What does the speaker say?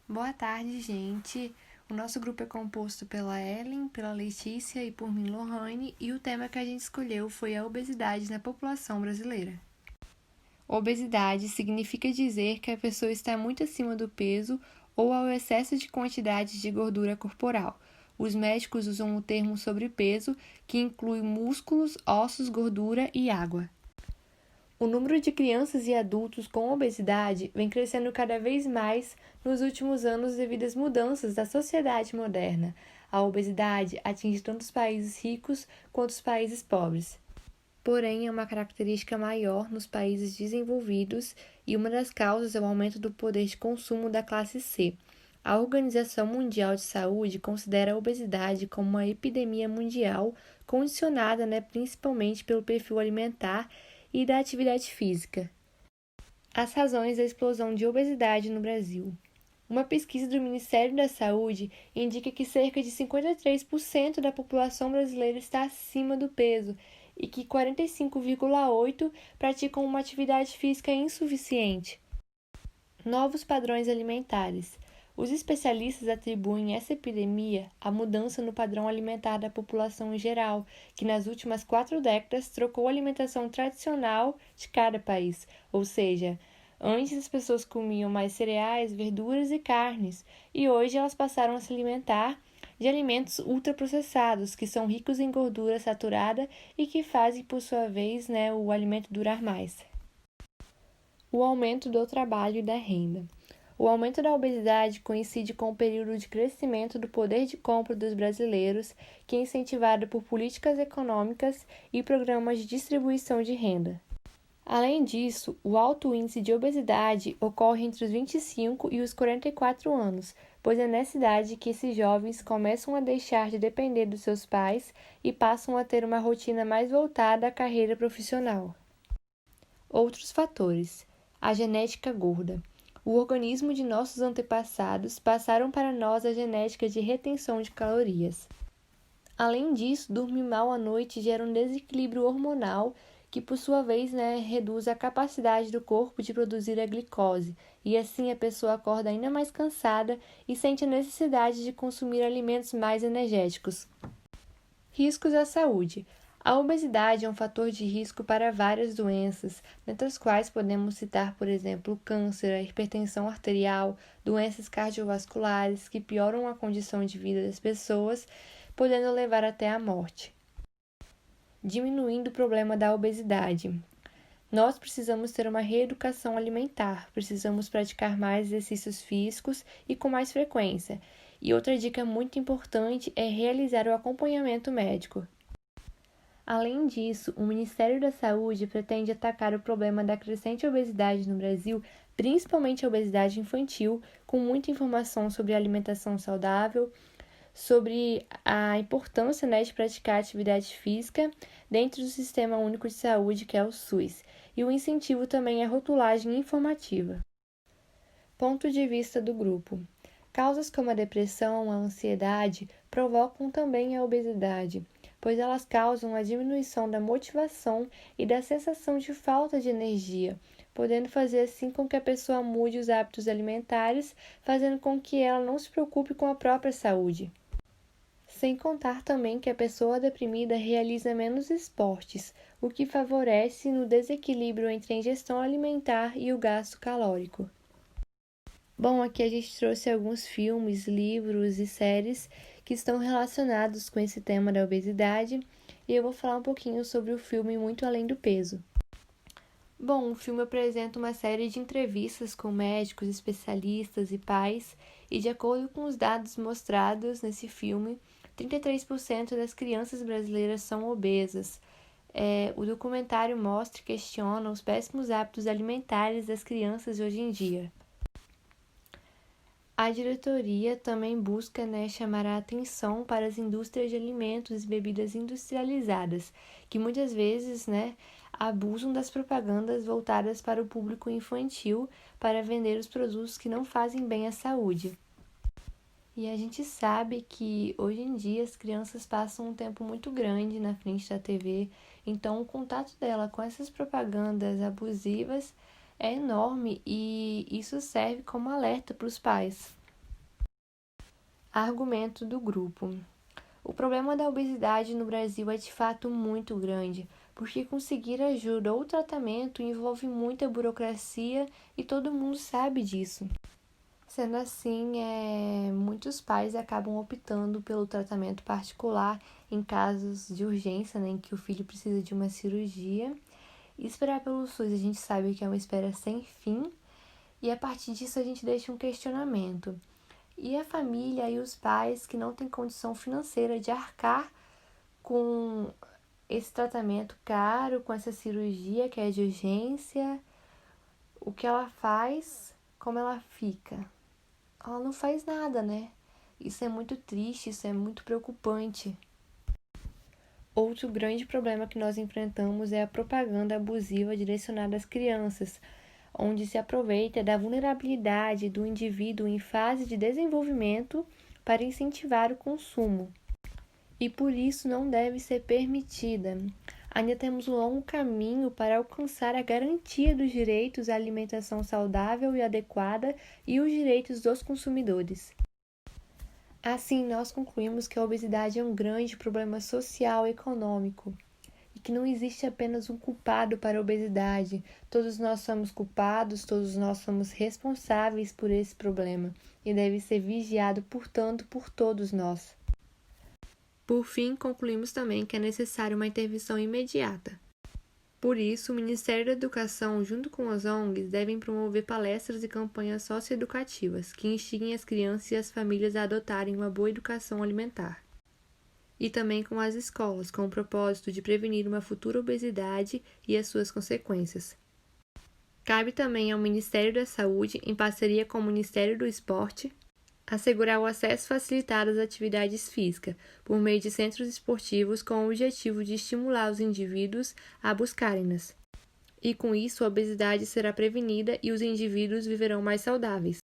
Boa tarde, gente. O nosso grupo é composto pela Ellen, pela Letícia e por mim, Lohane, e o tema que a gente escolheu foi a obesidade na população brasileira. Obesidade significa dizer que a pessoa está muito acima do peso ou ao excesso de quantidade de gordura corporal. Os médicos usam o termo sobrepeso, que inclui músculos, ossos, gordura e água. O número de crianças e adultos com obesidade vem crescendo cada vez mais nos últimos anos devido às mudanças da sociedade moderna. A obesidade atinge tanto os países ricos quanto os países pobres. Porém, é uma característica maior nos países desenvolvidos e uma das causas é o aumento do poder de consumo da classe C. A Organização Mundial de Saúde considera a obesidade como uma epidemia mundial condicionada principalmente pelo perfil alimentar e da atividade física. As razões da explosão de obesidade no Brasil. Uma pesquisa do Ministério da Saúde indica que cerca de 53% da população brasileira está acima do peso e que 45,8% praticam uma atividade física insuficiente. Novos padrões alimentares. Os especialistas atribuem essa epidemia à mudança no padrão alimentar da população em geral, que nas últimas 4 décadas trocou a alimentação tradicional de cada país, ou seja, antes as pessoas comiam mais cereais, verduras e carnes, e hoje elas passaram a se alimentar de alimentos ultraprocessados, que são ricos em gordura saturada e que fazem, por sua vez, o alimento durar mais. O aumento do trabalho e da renda. O aumento da obesidade coincide com o período de crescimento do poder de compra dos brasileiros, que é incentivado por políticas econômicas e programas de distribuição de renda. Além disso, o alto índice de obesidade ocorre entre os 25 e os 44 anos, pois é nessa idade que esses jovens começam a deixar de depender dos seus pais e passam a ter uma rotina mais voltada à carreira profissional. Outros fatores. A genética gorda. O organismo de nossos antepassados passaram para nós a genética de retenção de calorias. Além disso, dormir mal à noite gera um desequilíbrio hormonal que, por sua vez, reduz a capacidade do corpo de produzir a glicose, e assim a pessoa acorda ainda mais cansada e sente a necessidade de consumir alimentos mais energéticos. Riscos à saúde. A obesidade é um fator de risco para várias doenças, dentre as quais podemos citar, por exemplo, o câncer, a hipertensão arterial, doenças cardiovasculares que pioram a condição de vida das pessoas, podendo levar até à morte. Diminuindo o problema da obesidade. Nós precisamos ter uma reeducação alimentar, precisamos praticar mais exercícios físicos e com mais frequência. E outra dica muito importante é realizar o acompanhamento médico. Além disso, o Ministério da Saúde pretende atacar o problema da crescente obesidade no Brasil, principalmente a obesidade infantil, com muita informação sobre alimentação saudável, sobre a importância de praticar atividade física dentro do Sistema Único de Saúde, que é o SUS, e o incentivo também à rotulagem informativa. Ponto de vista do grupo. Causas como a depressão, a ansiedade, provocam também a obesidade, pois elas causam a diminuição da motivação e da sensação de falta de energia, podendo fazer assim com que a pessoa mude os hábitos alimentares, fazendo com que ela não se preocupe com a própria saúde. Sem contar também que a pessoa deprimida realiza menos esportes, o que favorece no desequilíbrio entre a ingestão alimentar e o gasto calórico. Bom, aqui a gente trouxe alguns filmes, livros e séries que estão relacionados com esse tema da obesidade e eu vou falar um pouquinho sobre o filme Muito Além do Peso. Bom, o filme apresenta uma série de entrevistas com médicos, especialistas e pais e, de acordo com os dados mostrados nesse filme, 33% das crianças brasileiras são obesas. O documentário mostra e questiona os péssimos hábitos alimentares das crianças hoje em dia. A diretoria também busca chamar a atenção para as indústrias de alimentos e bebidas industrializadas, que muitas vezes abusam das propagandas voltadas para o público infantil para vender os produtos que não fazem bem à saúde. E a gente sabe que hoje em dia as crianças passam um tempo muito grande na frente da TV, então o contato dela com essas propagandas abusivas é enorme e isso serve como alerta para os pais. Argumento do grupo. O problema da obesidade no Brasil é de fato muito grande, porque conseguir ajuda ou tratamento envolve muita burocracia e todo mundo sabe disso. Sendo assim, muitos pais acabam optando pelo tratamento particular em casos de urgência, né, em que o filho precisa de uma cirurgia. E esperar pelo SUS a gente sabe que é uma espera sem fim, e a partir disso a gente deixa um questionamento. E a família e os pais que não têm condição financeira de arcar com esse tratamento caro, com essa cirurgia que é de urgência, o que ela faz, como ela fica? Ela não faz nada, né? Isso é muito triste, isso é muito preocupante. Outro grande problema que nós enfrentamos é a propaganda abusiva direcionada às crianças, onde se aproveita da vulnerabilidade do indivíduo em fase de desenvolvimento para incentivar o consumo. E por isso não deve ser permitida. Ainda temos um longo caminho para alcançar a garantia dos direitos à alimentação saudável e adequada e os direitos dos consumidores. Assim, nós concluímos que a obesidade é um grande problema social e econômico e que não existe apenas um culpado para a obesidade. Todos nós somos culpados, todos nós somos responsáveis por esse problema e deve ser vigiado, portanto, por todos nós. Por fim, concluímos também que é necessária uma intervenção imediata. Por isso, o Ministério da Educação, junto com as ONGs, devem promover palestras e campanhas socioeducativas que instiguem as crianças e as famílias a adotarem uma boa educação alimentar. E também com as escolas, com o propósito de prevenir uma futura obesidade e as suas consequências. Cabe também ao Ministério da Saúde, em parceria com o Ministério do Esporte, assegurar o acesso facilitado às atividades físicas, por meio de centros esportivos com o objetivo de estimular os indivíduos a buscarem-nas. E com isso, a obesidade será prevenida e os indivíduos viverão mais saudáveis.